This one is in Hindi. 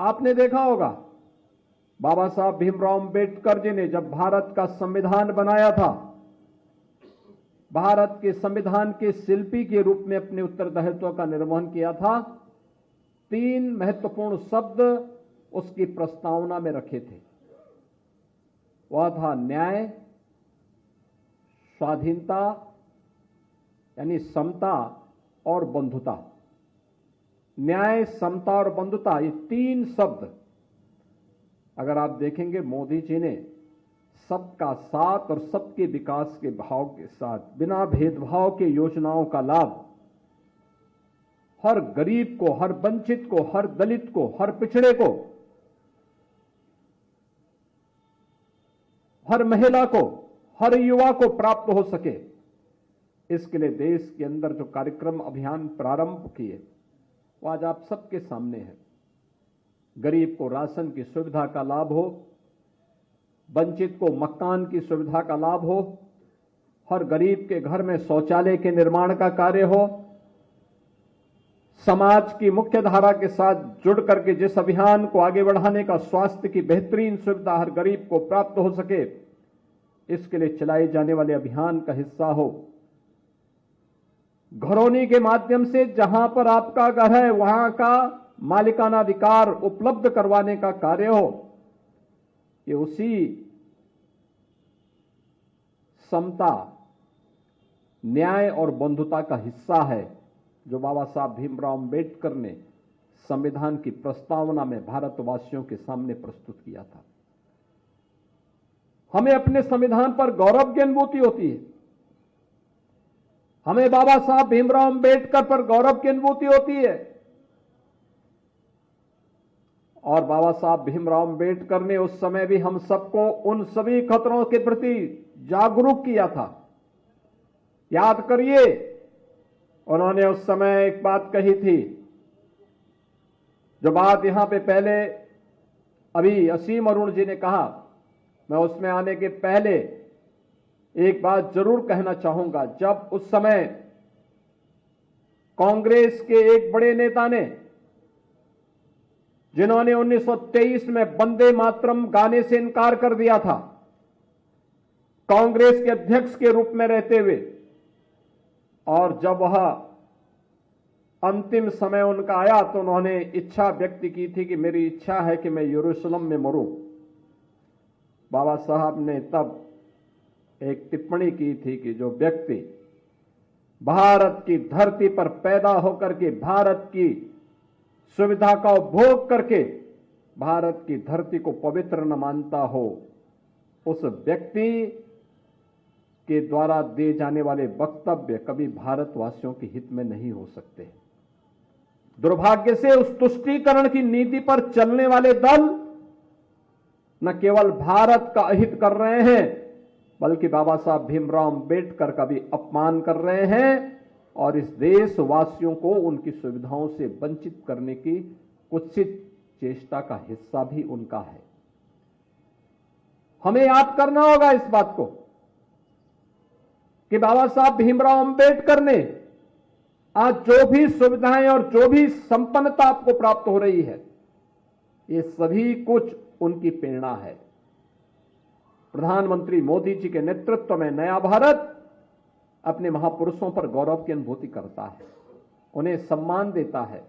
आपने देखा होगा बाबा साहब भीमराव अंबेडकर जी ने जब भारत का संविधान बनाया था, भारत के संविधान के शिल्पी के रूप में अपने उत्तरदायित्व का निर्वहन किया था। 3 महत्वपूर्ण शब्द उसकी प्रस्तावना में रखे थे। वह था न्याय, स्वाधीनता यानी समता और बंधुता। न्याय, समता और बंधुता, ये 3 शब्द अगर आप देखेंगे मोदी जी ने सबका साथ और सबके विकास के भाव के साथ बिना भेदभाव के योजनाओं का लाभ हर गरीब को, हर वंचित को, हर दलित को, हर पिछड़े को, हर महिला को, हर युवा को प्राप्त हो सके, इसके लिए देश के अंदर जो कार्यक्रम अभियान प्रारंभ किए वो आज आप सबके सामने है। गरीब को राशन की सुविधा का लाभ हो, वंचित को मकान की सुविधा का लाभ हो, हर गरीब के घर में शौचालय के निर्माण का कार्य हो, समाज की मुख्य धारा के साथ जुड़ करके जिस अभियान को आगे बढ़ाने का स्वास्थ्य की बेहतरीन सुविधा हर गरीब को प्राप्त हो सके, इसके लिए चलाए जाने वाले अभियान का हिस्सा हो। घरौनी के माध्यम से जहां पर आपका घर है वहां का मालिकाना अधिकार उपलब्ध करवाने का कार्य हो, ये उसी समता, न्याय और बंधुता का हिस्सा है जो बाबा साहब भीमराव अंबेडकर ने संविधान की प्रस्तावना में भारतवासियों के सामने प्रस्तुत किया था। हमें अपने संविधान पर गौरव की अनुभूति होती है, हमें बाबा साहब भीमराव अंबेडकर पर गौरव की अनुभूति होती है। और बाबा साहब भीमराव अंबेडकर ने उस समय भी हम सबको उन सभी खतरों के प्रति जागरूक किया था। याद करिए, उन्होंने उस समय एक बात कही थी, जो बात यहां पे पहले अभी असीम अरुण जी ने कहा, मैं उसमें आने के पहले एक बात जरूर कहना चाहूंगा। जब उस समय कांग्रेस के एक बड़े नेता ने, जिन्होंने 1923 में वंदे मातरम गाने से इनकार कर दिया था, कांग्रेस के अध्यक्ष के रूप में रहते हुए, और जब वह अंतिम समय उनका आया तो उन्होंने इच्छा व्यक्त की थी कि मेरी इच्छा है कि मैं यरूशलेम में मरूं। बाबा साहब ने तब एक टिप्पणी की थी कि जो व्यक्ति भारत की धरती पर पैदा होकर के भारत की सुविधा का उपभोग करके भारत की धरती को पवित्र न मानता हो, उस व्यक्ति के द्वारा दिए जाने वाले वक्तव्य कभी भारतवासियों के हित में नहीं हो सकते। दुर्भाग्य से उस तुष्टीकरण की नीति पर चलने वाले दल न केवल भारत का अहित कर रहे हैं, बल्कि बाबा साहब भीमराव अंबेडकर का भी अपमान कर रहे हैं और इस देशवासियों को उनकी सुविधाओं से वंचित करने की कुत्सित चेष्टा का हिस्सा भी उनका है। हमें याद करना होगा इस बात को कि बाबा साहब भीमराव अंबेडकर ने आज जो भी सुविधाएं और जो भी संपन्नता आपको प्राप्त हो रही है, ये सभी कुछ उनकी प्रेरणा है। प्रधानमंत्री मोदी जी के नेतृत्व में नया भारत अपने महापुरुषों पर गौरव की अनुभूति करता है, उन्हें सम्मान देता है।